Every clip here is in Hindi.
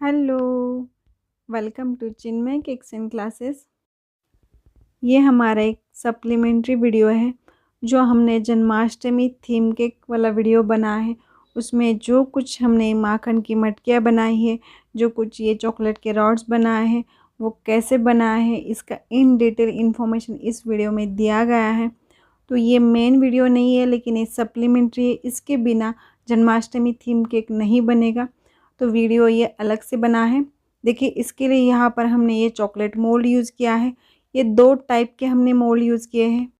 Hello, welcome to Chinmay cakes and classes. ये हमारा एक सप्लीमेंट्री वीडियो है जो हमने जन्माष्टमी थीम केक वाला वीडियो बना है। उसमें जो कुछ हमने माखन की मटकियाँ बनाई है, जो कुछ ये चॉकलेट के रॉड्स बनाए हैं, वो कैसे बनाए हैं, इसका इन डिटेल इन्फॉर्मेशन इस वीडियो में दिया गया है। तो ये मेन वीडियो नहीं है, लेकिन ये सप्लीमेंट्री है। इसके बिना जन्माष्टमी थीम केक नहीं बनेगा, तो वीडियो ये अलग से बना है। देखिए, इसके लिए यहाँ पर हमने ये चॉकलेट मोल्ड यूज़ किया है। ये दो टाइप के हमने मोल्ड यूज़ किए हैं।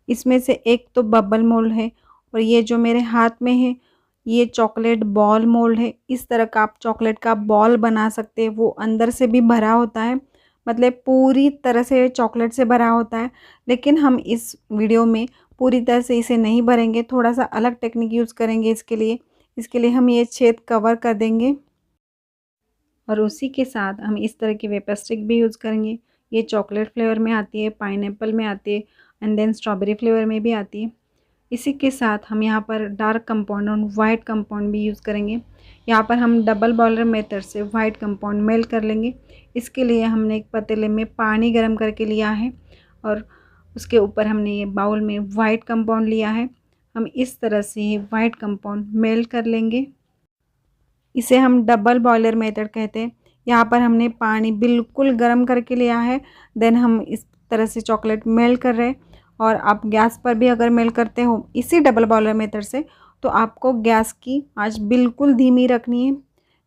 इसमें से एक तो बबल मोल्ड है और ये जो मेरे हाथ में है ये चॉकलेट बॉल मोल्ड है। इस तरह का आप चॉकलेट का बॉल बना सकते हैं। वो अंदर से भी भरा होता है, मतलब पूरी तरह से चॉकलेट से भरा होता है। लेकिन हम इस वीडियो में पूरी तरह से इसे नहीं भरेंगे, थोड़ा सा अलग टेक्निक यूज़ करेंगे इसके लिए हम ये छेद कवर कर देंगे और उसी के साथ हम इस तरह की वेपर स्टिक भी यूज़ करेंगे। ये चॉकलेट फ्लेवर में आती है, पाइनएप्पल में आती है एंड देन स्ट्रॉबेरी फ्लेवर में भी आती है। इसी के साथ हम यहाँ पर डार्क कंपाउंड और वाइट कंपाउंड भी यूज़ करेंगे। यहाँ पर हम डबल बॉयलर मेथड से वाइट कंपाउंड मेल्ट कर लेंगे। इसके लिए हमने एक पतीले में पानी गर्म करके लिया है और उसके ऊपर हमने ये बाउल में वाइट कंपाउंड लिया है। हम इस तरह से ये वाइट कंपाउंड मेल्ट कर लेंगे। इसे हम डबल बॉयलर मेथड कहते हैं। यहाँ पर हमने पानी बिल्कुल गर्म करके लिया है, देन हम इस तरह से चॉकलेट मेल्ट कर रहे हैं। और आप गैस पर भी अगर मेल्ट करते हो इसी डबल बॉयलर मेथड से, तो आपको गैस की आंच बिल्कुल धीमी रखनी है।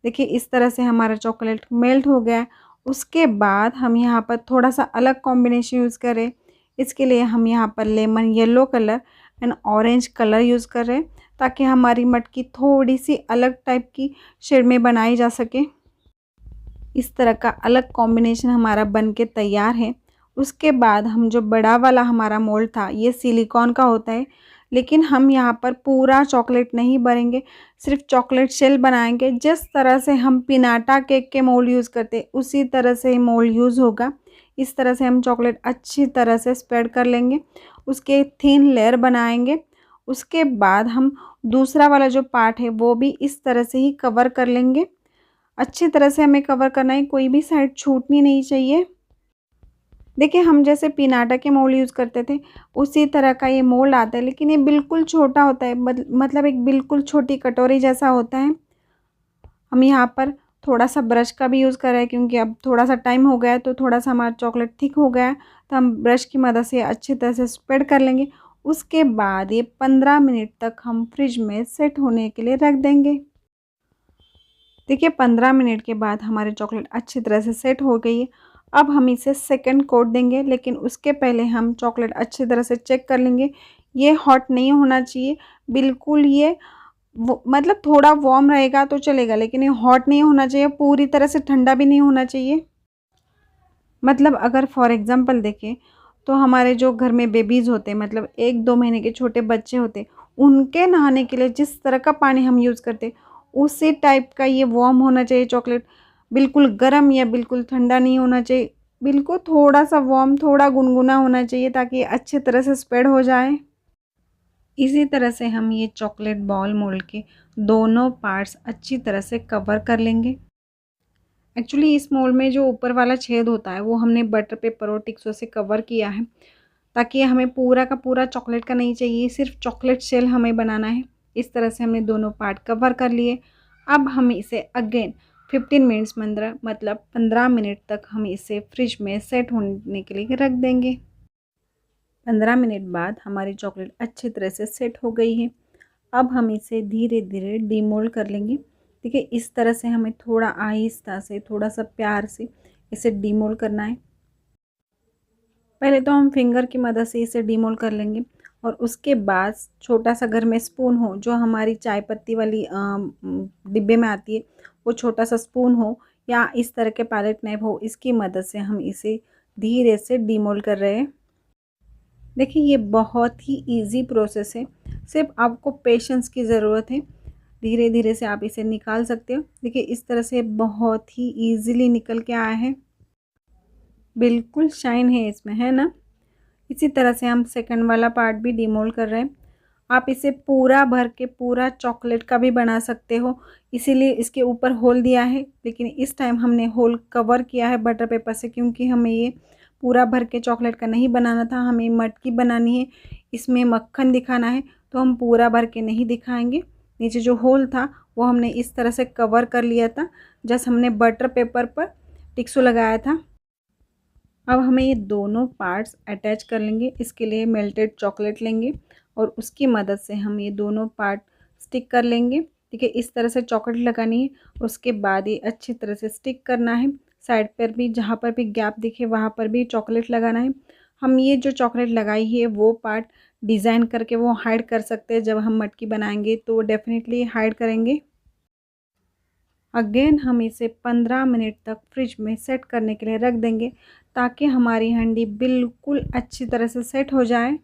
देखिए, इस तरह से हमारा चॉकलेट मेल्ट हो गया है। उसके बाद हम यहाँ पर थोड़ा सा अलग कॉम्बिनेशन यूज़ करें। इसके लिए हम यहाँ पर lemon yellow colour and orange colour use कर रहे हैं, ताकि हमारी मटकी थोड़ी सी अलग टाइप की शेड में बनाई जा सके। इस तरह का अलग कॉम्बिनेशन हमारा बन के तैयार है। उसके बाद हम जो बड़ा वाला हमारा मोल्ड था, ये सिलिकॉन का होता है, लेकिन हम यहाँ पर पूरा चॉकलेट नहीं भरेंगे, सिर्फ चॉकलेट शेल बनाएंगे। जिस तरह से हम पिनाटा केक के मोल्ड यूज़ करते उसी तरह से मोल्ड यूज़ होगा। इस तरह से हम चॉकलेट अच्छी तरह से स्प्रेड कर लेंगे, उसके थिन लेयर बनाएंगे। उसके बाद हम दूसरा वाला जो पार्ट है वो भी इस तरह से ही कवर कर लेंगे। अच्छी तरह से हमें कवर करना है, कोई भी साइड छूटनी नहीं चाहिए। देखिए, हम जैसे पिनाटा के मोल्ड यूज़ करते थे उसी तरह का ये मोल्ड आता है, लेकिन ये बिल्कुल छोटा होता है, मतलब एक बिल्कुल छोटी कटोरी जैसा होता है। हम यहाँ पर थोड़ा सा ब्रश का भी यूज़ कर रहे हैं, क्योंकि अब थोड़ा सा टाइम हो गया है तो थोड़ा सा हमारा चॉकलेट थिक हो गया है, तो हम ब्रश की मदद से अच्छी तरह से स्प्रेड कर लेंगे। उसके बाद ये 15 मिनट तक हम फ्रिज में सेट होने के लिए रख देंगे। देखिए, 15 मिनट के बाद हमारे चॉकलेट अच्छी तरह से सेट हो गई है। अब हम इसे सेकंड कोट देंगे, लेकिन उसके पहले हम चॉकलेट अच्छी तरह से चेक कर लेंगे। ये हॉट नहीं होना चाहिए बिल्कुल। ये मतलब थोड़ा वार्म रहेगा तो चलेगा, लेकिन ये हॉट नहीं होना चाहिए, पूरी तरह से ठंडा भी नहीं होना चाहिए। मतलब अगर फॉर एग्ज़ाम्पल देखें तो हमारे जो घर में बेबीज़ होते हैं, मतलब 1-2 महीने के छोटे बच्चे होते हैं, उनके नहाने के लिए जिस तरह का पानी हम यूज़ करते हैं उसी टाइप का ये वार्म होना चाहिए चॉकलेट। बिल्कुल गर्म या बिल्कुल ठंडा नहीं होना चाहिए, बिल्कुल थोड़ा सा वार्म, थोड़ा गुनगुना होना चाहिए, ताकि ये अच्छी तरह से स्प्रेड हो जाए। इसी तरह से हम ये चॉकलेट बॉल मोल्ड के दोनों पार्ट्स अच्छी तरह से कवर कर लेंगे। एक्चुअली इस मोल्ड में जो ऊपर वाला छेद होता है वो हमने बटर पेपर और टिक्सो से कवर किया है, ताकि हमें पूरा का पूरा चॉकलेट का नहीं चाहिए, सिर्फ चॉकलेट शेल हमें बनाना है। इस तरह से हमने दोनों पार्ट कवर कर लिए। अब हम इसे अगेन 15 मिनट्स मतलब 15 मिनट तक हम इसे फ्रिज में सेट होने के लिए रख देंगे। 15 मिनट बाद हमारी चॉकलेट अच्छी तरह से सेट हो गई है। अब हम इसे धीरे धीरे डीमोल्ड कर लेंगे। देखिए, इस तरह से हमें थोड़ा आहिस्ता से, थोड़ा सा प्यार से इसे डीमोल्ड करना है। पहले तो हम फिंगर की मदद से इसे डीमोल्ड कर लेंगे, और उसके बाद छोटा सा घर में स्पून हो, जो हमारी चाय पत्ती वाली डिब्बे में आती है, वो छोटा सा स्पून हो या इस तरह के पैलेट नाइफ हो, इसकी मदद से हम इसे धीरे से डीमोल्ड कर रहे हैं। देखिए, ये बहुत ही इजी प्रोसेस है, सिर्फ आपको पेशेंस की ज़रूरत है। धीरे धीरे से आप इसे निकाल सकते हो। देखिए, इस तरह से बहुत ही इजीली निकल के आया है, बिल्कुल शाइन है इसमें, है ना। इसी तरह से हम सेकंड वाला पार्ट भी डीमोल्ड कर रहे हैं। आप इसे पूरा भर के पूरा चॉकलेट का भी बना सकते हो, इसीलिए इसके ऊपर होल दिया है। लेकिन इस टाइम हमने होल कवर किया है बटर पेपर से, क्योंकि हमें ये पूरा भर के चॉकलेट का नहीं बनाना था, हमें मटकी बनानी है, इसमें मक्खन दिखाना है, तो हम पूरा भर के नहीं दिखाएंगे। नीचे जो होल था वो हमने इस तरह से कवर कर लिया था, जैसे हमने बटर पेपर पर टिक्सू लगाया था। अब हमें ये दोनों पार्ट्स अटैच कर लेंगे। इसके लिए मेल्टेड चॉकलेट लेंगे और उसकी मदद से हम ये दोनों पार्ट स्टिक कर लेंगे। ठीक है, इस तरह से चॉकलेट लगानी है, उसके बाद ये अच्छी तरह से स्टिक करना है। साइड पर भी जहाँ पर भी गैप दिखे वहाँ पर भी चॉकलेट लगाना है। हम ये जो चॉकलेट लगाई है वो पार्ट डिज़ाइन करके वो हाइड कर सकते हैं, जब हम मटकी बनाएंगे तो वो डेफिनेटली हाइड करेंगे। अगेन हम इसे 15 मिनट तक फ्रिज में सेट करने के लिए रख देंगे, ताकि हमारी हांडी बिल्कुल अच्छी तरह से सेट हो जाए।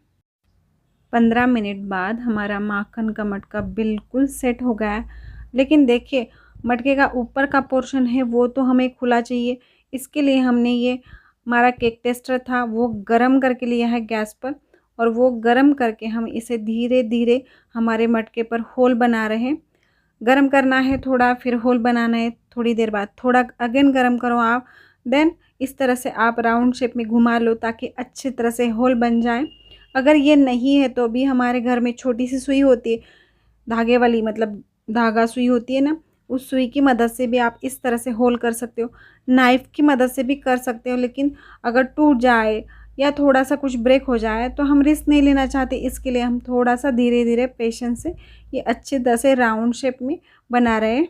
15 मिनट बाद हमारा माखन का मटका बिल्कुल सेट हो गया है। लेकिन देखिए, मटके का ऊपर का पोर्शन है वो तो हमें खुला चाहिए। इसके लिए हमने ये हमारा केक टेस्टर था वो गरम करके लिया है गैस पर, और वो गरम करके हम इसे धीरे धीरे हमारे मटके पर होल बना रहे हैं। गरम करना है थोड़ा, फिर होल बनाना है, थोड़ी देर बाद थोड़ा अगेन गरम करो आप। देन इस तरह से आप राउंड शेप में घुमा लो, ताकि अच्छी तरह से होल बन जाए। अगर ये नहीं है तो भी हमारे घर में छोटी सी सुई होती है, धागे वाली, मतलब धागा सुई होती है ना, उस सुई की मदद से भी आप इस तरह से होल कर सकते हो। नाइफ़ की मदद से भी कर सकते हो, लेकिन अगर टूट जाए या थोड़ा सा कुछ ब्रेक हो जाए तो हम रिस्क नहीं लेना चाहते। इसके लिए हम थोड़ा सा धीरे धीरे पेशेंस से ये अच्छी तरह से राउंड शेप में बना रहे हैं।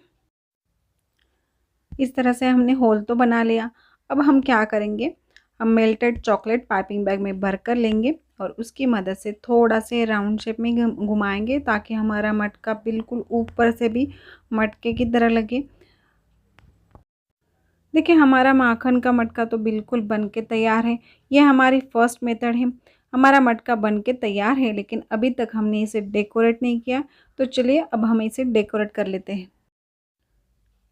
इस तरह से हमने होल तो बना लिया। अब हम क्या करेंगे, हम मेल्टेड चॉकलेट पाइपिंग बैग में भर कर लेंगे और उसकी मदद से थोड़ा से राउंड शेप में घुमाएंगे, ताकि हमारा मटका बिल्कुल ऊपर से भी मटके की तरह लगे। देखिए, हमारा माखन का मटका तो बिल्कुल बन के तैयार है। ये हमारी फर्स्ट मेथड है। हमारा मटका बन के तैयार है, लेकिन अभी तक हमने इसे डेकोरेट नहीं किया, तो चलिए अब हम इसे डेकोरेट कर लेते हैं।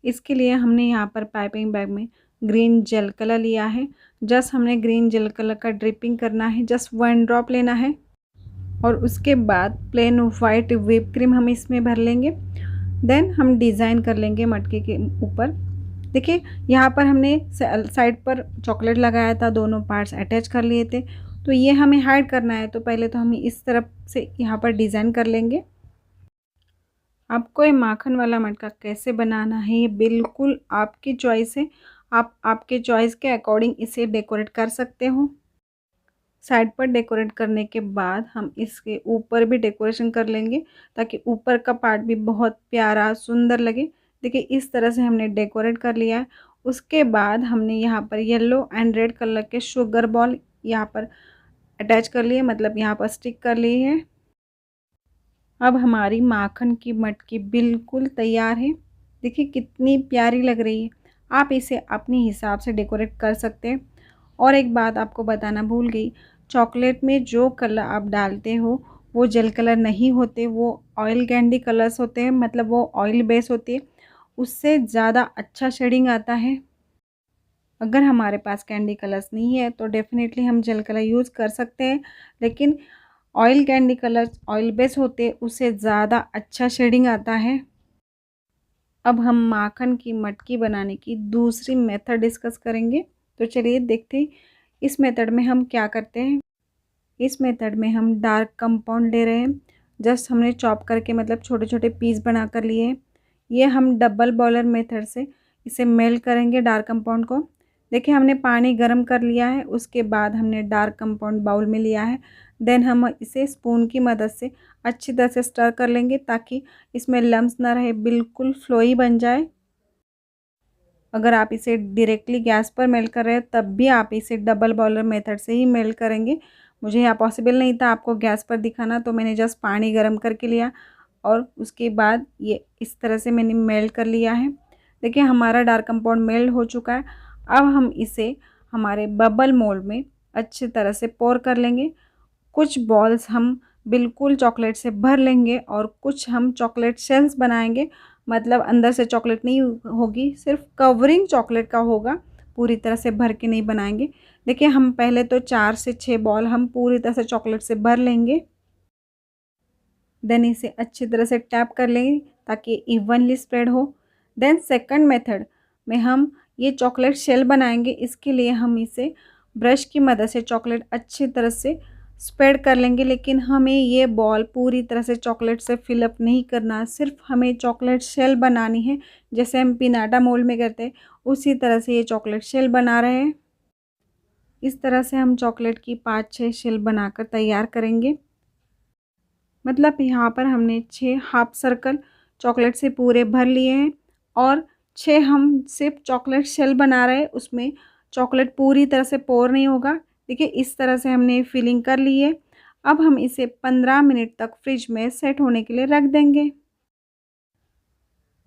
इसके लिए हमने यहाँ पर पाइपिंग बैग में ग्रीन जेल कलर लिया है। जस्ट हमने ग्रीन जेल कलर का ड्रिपिंग करना है, जस्ट 1 ड्रॉप लेना है, और उसके बाद प्लेन वाइट व्हिप क्रीम हम इसमें भर लेंगे। देन हम डिज़ाइन कर लेंगे मटके के ऊपर। देखिए, यहाँ पर हमने साइड पर चॉकलेट लगाया था, दोनों पार्ट्स अटैच कर लिए थे, तो ये हमें हाइड करना है। तो पहले तो हम इस तरफ से यहाँ पर डिज़ाइन कर लेंगे। आपको ये माखन वाला मटका कैसे बनाना है ये बिल्कुल आपकी चॉइस है। आप आपके चॉइस के अकॉर्डिंग इसे डेकोरेट कर सकते हो। साइड पर डेकोरेट करने के बाद हम इसके ऊपर भी डेकोरेशन कर लेंगे, ताकि ऊपर का पार्ट भी बहुत प्यारा सुंदर लगे। देखिए, इस तरह से हमने डेकोरेट कर लिया है। उसके बाद हमने यहाँ पर येलो एंड रेड कलर के शुगर बॉल यहाँ पर अटैच कर लिए, मतलब यहाँ पर स्टिक कर लिए है। अब हमारी माखन की मटकी बिल्कुल तैयार है। देखिए कितनी प्यारी लग रही है। आप इसे अपने हिसाब से डेकोरेट कर सकते हैं। और एक बात आपको बताना भूल गई, चॉकलेट में जो कलर आप डालते हो वो जेल कलर नहीं होते, वो ऑयल कैंडी कलर्स होते हैं, मतलब वो ऑयल बेस होती है, उससे ज़्यादा अच्छा शेडिंग आता है। अगर हमारे पास कैंडी कलर्स नहीं है तो डेफ़िनेटली हम जेल कलर यूज़ कर सकते हैं, लेकिन oil candy colours oil base होते हैं, उससे ज़्यादा अच्छा शेडिंग आता है। अब हम माखन की मटकी बनाने की दूसरी मेथड डिस्कस करेंगे, तो चलिए देखते हैं इस मेथड में हम क्या करते हैं। इस मेथड में हम डार्क कंपाउंड ले रहे हैं। जस्ट हमने चॉप करके, मतलब छोटे छोटे पीस बना कर लिए हैं। ये हम डबल बॉयलर मेथड से इसे मेल्ट करेंगे डार्क कंपाउंड को। देखिए, हमने पानी गर्म कर लिया है, उसके बाद हमने डार्क कंपाउंड बाउल में लिया है। देन हम इसे स्पून की मदद से अच्छी तरह से स्टर कर लेंगे, ताकि इसमें लम्स ना रहे, बिल्कुल फ्लोई बन जाए। अगर आप इसे डायरेक्टली गैस पर मेल्ट कर रहे हो तब भी आप इसे डबल बॉयलर मेथड से ही मेल्ट करेंगे। मुझे यहाँ पॉसिबल नहीं था आपको गैस पर दिखाना, तो मैंने जस्ट पानी गर्म करके लिया और उसके बाद ये इस तरह से मैंने मेल्ट कर लिया है। देखिए, हमारा डार्क कंपाउंड मेल्ट हो चुका है। अब हम इसे हमारे बबल मोल्ड में अच्छी तरह से पोर कर लेंगे। कुछ बॉल्स हम बिल्कुल चॉकलेट से भर लेंगे और कुछ हम चॉकलेट शेल्स बनाएंगे, मतलब अंदर से चॉकलेट नहीं होगी, सिर्फ कवरिंग चॉकलेट का होगा, पूरी तरह से भर के नहीं बनाएंगे। देखिए, हम पहले तो 4 से 6 बॉल हम पूरी तरह से चॉकलेट से भर लेंगे। देन इसे अच्छी तरह से टैप कर लेंगे ताकि इवनली स्प्रेड हो। देन सेकंड मेथड में हम ये चॉकलेट शेल बनाएंगे। इसके लिए हम इसे ब्रश की मदद से चॉकलेट अच्छी तरह से स्प्रेड कर लेंगे, लेकिन हमें ये बॉल पूरी तरह से चॉकलेट से फिलअप नहीं करना, सिर्फ हमें चॉकलेट शेल बनानी है। जैसे हम पिनाटा मोल्ड में करते हैं उसी तरह से ये चॉकलेट शेल बना रहे हैं। इस तरह से हम चॉकलेट की 5-6 शेल बनाकर तैयार करेंगे। मतलब यहाँ पर हमने 6 हाफ सर्कल चॉकलेट से पूरे भर लिए हैं और 6 हम सिर्फ चॉकलेट शेल बना रहे हैं, उसमें चॉकलेट पूरी तरह से पोर नहीं होगा। देखिए इस तरह से हमने फिलिंग कर ली है। अब हम इसे 15 मिनट तक फ्रिज में सेट होने के लिए रख देंगे।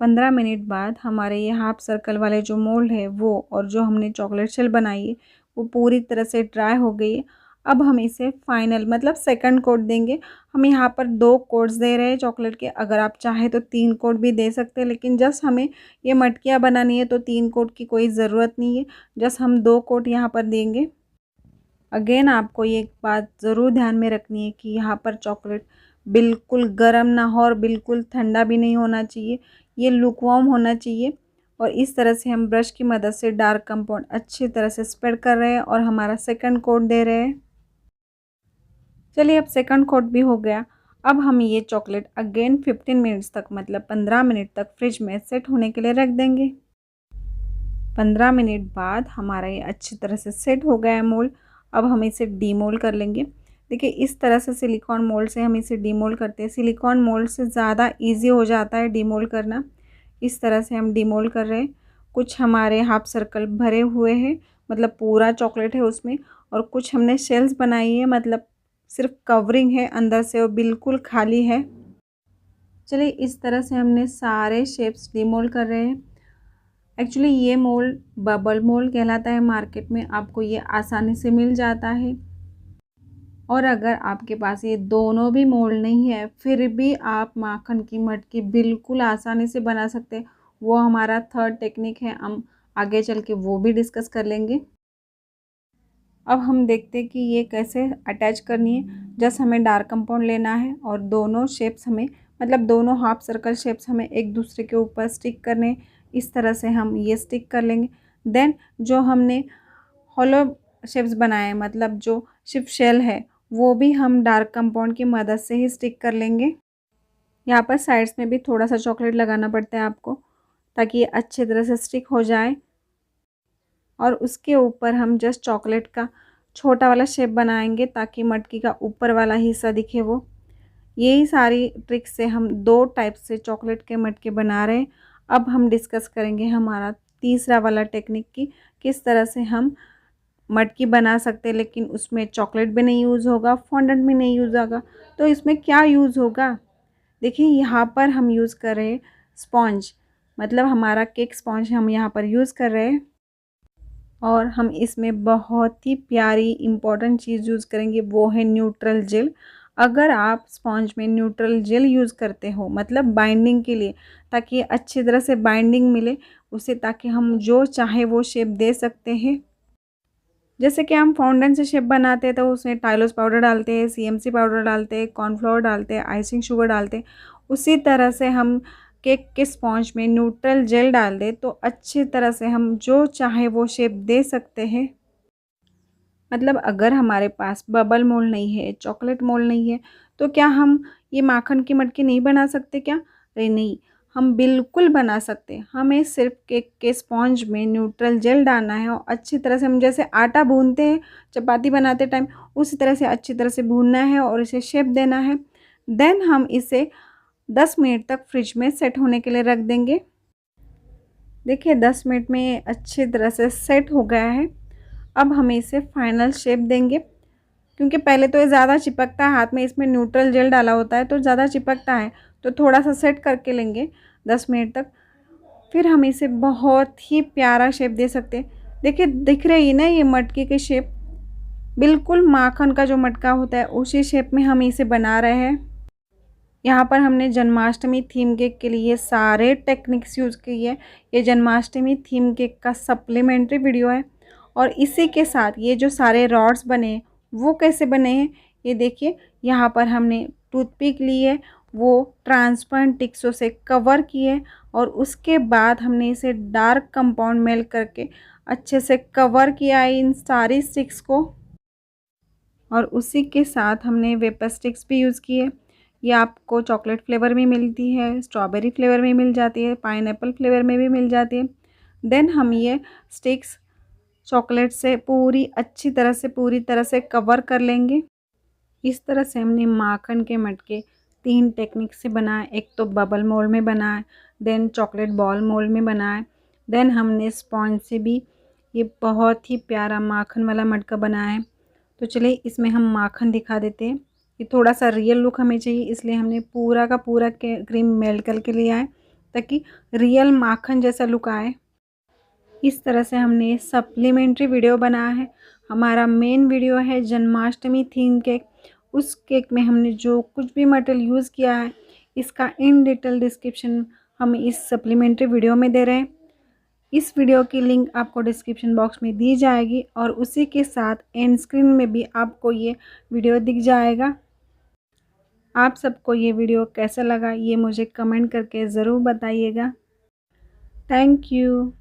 15 मिनट बाद हमारे ये हाफ सर्कल वाले जो मोल्ड है वो और जो हमने चॉकलेट शेल बनाई है वो पूरी तरह से ड्राई हो गई है। अब हम इसे फाइनल मतलब सेकंड कोट देंगे। हम यहाँ पर 2 कोट्स दे रहे हैं चॉकलेट के, अगर आप चाहें तो 3 कोट भी दे सकते हैं, लेकिन जस्ट हमें ये मटकियाँ बनानी है तो 3 कोट की कोई ज़रूरत नहीं है। जस्ट हम 2 कोट यहाँ पर देंगे। अगेन आपको ये एक बात ज़रूर ध्यान में रखनी है कि यहाँ पर चॉकलेट बिल्कुल गर्म ना हो और बिल्कुल ठंडा भी नहीं होना चाहिए, ये लुकवार्म होना चाहिए। और इस तरह से हम ब्रश की मदद से डार्क कंपाउंड अच्छी तरह से स्प्रेड कर रहे हैं और हमारा सेकंड कोट दे रहे हैं। चलिए अब सेकंड कोट भी हो गया। अब हम ये चॉकलेट अगेन 15 मिनट्स तक मतलब 15 मिनट तक फ्रिज में सेट होने के लिए रख देंगे। 15 मिनट बाद हमारा ये अच्छी तरह से सेट हो गया है मोल्ड। अब हम इसे डीमोल्ड कर लेंगे। देखिए इस तरह से सिलिकॉन मोल्ड से हम इसे डीमोल्ड करते हैं। सिलिकॉन मोल्ड से ज़्यादा इजी हो जाता है डीमोल्ड करना। इस तरह से हम डीमोल्ड कर रहे हैं। कुछ हमारे हाफ सर्कल भरे हुए हैं मतलब पूरा चॉकलेट है उसमें, और कुछ हमने शेल्स बनाई है मतलब सिर्फ कवरिंग है, अंदर से वो बिल्कुल खाली है। चलिए इस तरह से हमने सारे शेप्स डीमोल्ड कर रहे हैं। एक्चुअली ये मोल्ड बबल मोल्ड कहलाता है, मार्केट में आपको ये आसानी से मिल जाता है। और अगर आपके पास ये दोनों भी मोल्ड नहीं है फिर भी आप माखन की मटकी बिल्कुल आसानी से बना सकते हैं। वो हमारा थर्ड टेक्निक है, हम आगे चल के वो भी डिस्कस कर लेंगे। अब हम देखते हैं कि ये कैसे अटैच करनी है। जस्ट हमें डार्क कंपाउंड लेना है और दोनों शेप्स हमें मतलब दोनों हाफ सर्कल शेप्स हमें एक दूसरे के ऊपर स्टिक करने हैं। इस तरह से हम ये स्टिक कर लेंगे। देन जो हमने हॉलो शेप्स बनाए मतलब जो शिप शेल है वो भी हम डार्क कंपाउंड की मदद से ही स्टिक कर लेंगे। यहाँ पर साइड्स में भी थोड़ा सा चॉकलेट लगाना पड़ता है आपको ताकि ये अच्छी तरह से स्टिक हो जाए। और उसके ऊपर हम जस्ट चॉकलेट का छोटा वाला शेप बनाएंगे ताकि मटकी का ऊपर वाला हिस्सा दिखे वो। यही सारी ट्रिक से हम 2 टाइप से चॉकलेट के मटके बना रहे हैं। अब हम डिस्कस करेंगे हमारा तीसरा वाला टेक्निक की किस तरह से हम मटकी बना सकते हैं, लेकिन उसमें चॉकलेट भी नहीं यूज़ होगा, फॉन्डेंट भी नहीं यूज़ होगा। तो इसमें क्या यूज़ होगा? देखिए यहाँ पर हम यूज़ कर रहे हैं स्पॉन्ज, मतलब हमारा केक स्पॉन्ज हम यहाँ पर यूज़ कर रहे हैं। और हम इसमें बहुत ही प्यारी इम्पॉर्टेंट चीज़ यूज़ करेंगे, वो है न्यूट्रल जेल। अगर आप स्पॉन्ज में न्यूट्रल जेल यूज़ करते हो मतलब बाइंडिंग के लिए, ताकि अच्छी तरह से बाइंडिंग मिले उसे, ताकि हम जो चाहे वो शेप दे सकते हैं। जैसे कि हम फाउंडेन से शेप बनाते हैं तो उसमें टाइलोस पाउडर डालते हैं, सीएमसी पाउडर डालते हैं, कॉर्नफ्लोर डालते हैं, आइसिंग शुगर डालते हैं। उसी तरह से हम केक के स्पॉन्ज में न्यूट्रल जेल डाल दें तो अच्छी तरह से हम जो चाहे वो शेप दे सकते हैं। मतलब अगर हमारे पास बबल मोल्ड नहीं है, चॉकलेट मोल्ड नहीं है, तो क्या हम ये माखन की मटकी नहीं बना सकते क्या? अरे नहीं, हम बिल्कुल बना सकते हैं। हमें सिर्फ केक के स्पॉन्ज में न्यूट्रल जेल डालना है और अच्छी तरह से हम जैसे आटा भूनते हैं चपाती बनाते टाइम उसी तरह से अच्छी तरह से भूनना है और इसे शेप देना है। देन हम इसे 10 मिनट तक फ्रिज में सेट होने के लिए रख देंगे। देखिए 10 मिनट में अच्छी तरह से सेट हो गया है। अब हम इसे फाइनल शेप देंगे, क्योंकि पहले तो ये ज़्यादा चिपकता है हाथ में, इसमें न्यूट्रल जेल डाला होता है तो ज़्यादा चिपकता है, तो थोड़ा सा सेट करके लेंगे 10 मिनट तक। फिर हम इसे बहुत ही प्यारा शेप दे सकते हैं। देखिए दिख रही है ना ये मटके के शेप, बिल्कुल माखन का जो मटका होता है उसी शेप में हम इसे बना रहे हैं। यहाँ पर हमने जन्माष्टमी थीम केक के लिए सारे टेक्निक्स यूज़ की है। ये जन्माष्टमी थीम केक का सप्लीमेंट्री वीडियो है। और इसी के साथ ये जो सारे रॉड्स बने हैं वो कैसे बने हैं ये देखिए। यहाँ पर हमने टूथपिक ली है, वो ट्रांसपेरेंट टिक्सों से कवर किए और उसके बाद हमने इसे डार्क कंपाउंड मेल्ट करके अच्छे से कवर किया इन सारी स्टिक्स को। और उसी के साथ हमने वेपर स्टिक्स भी यूज़ किए। ये आपको चॉकलेट फ्लेवर में मिलती है, स्ट्रॉबेरी फ्लेवर में मिल जाती है, पाइनएप्पल फ्लेवर में भी मिल जाती है। देन हम ये स्टिक्स चॉकलेट से अच्छी तरह से पूरी तरह से कवर कर लेंगे। इस तरह से हमने माखन के मटके 3 टेक्निक से बनाए। एक तो बबल मोल्ड में बनाए, देन चॉकलेट बॉल मोल्ड में बनाए, देन हमने स्पॉन्ज से भी ये बहुत ही प्यारा माखन वाला मटका बनाया है। तो चलिए इसमें हम माखन दिखा देते हैं। ये थोड़ा सा रियल लुक हमें चाहिए, इसलिए हमने पूरा का पूरा क्रीम मेल्ट करके लिया है ताकि रियल माखन जैसा लुक आए। इस तरह से हमने सप्लीमेंट्री वीडियो बनाया है। हमारा मेन वीडियो है जन्माष्टमी थीम केक। उस केक में हमने जो कुछ भी मटेरियल यूज़ किया है इसका इन डिटेल डिस्क्रिप्शन हम इस सप्लीमेंट्री वीडियो में दे रहे हैं। इस वीडियो की लिंक आपको डिस्क्रिप्शन बॉक्स में दी जाएगी और उसी के साथ एंड स्क्रीन में भी आपको ये वीडियो दिख जाएगा। आप सबको ये वीडियो कैसा लगा ये मुझे कमेंट करके ज़रूर बताइएगा। Thank you.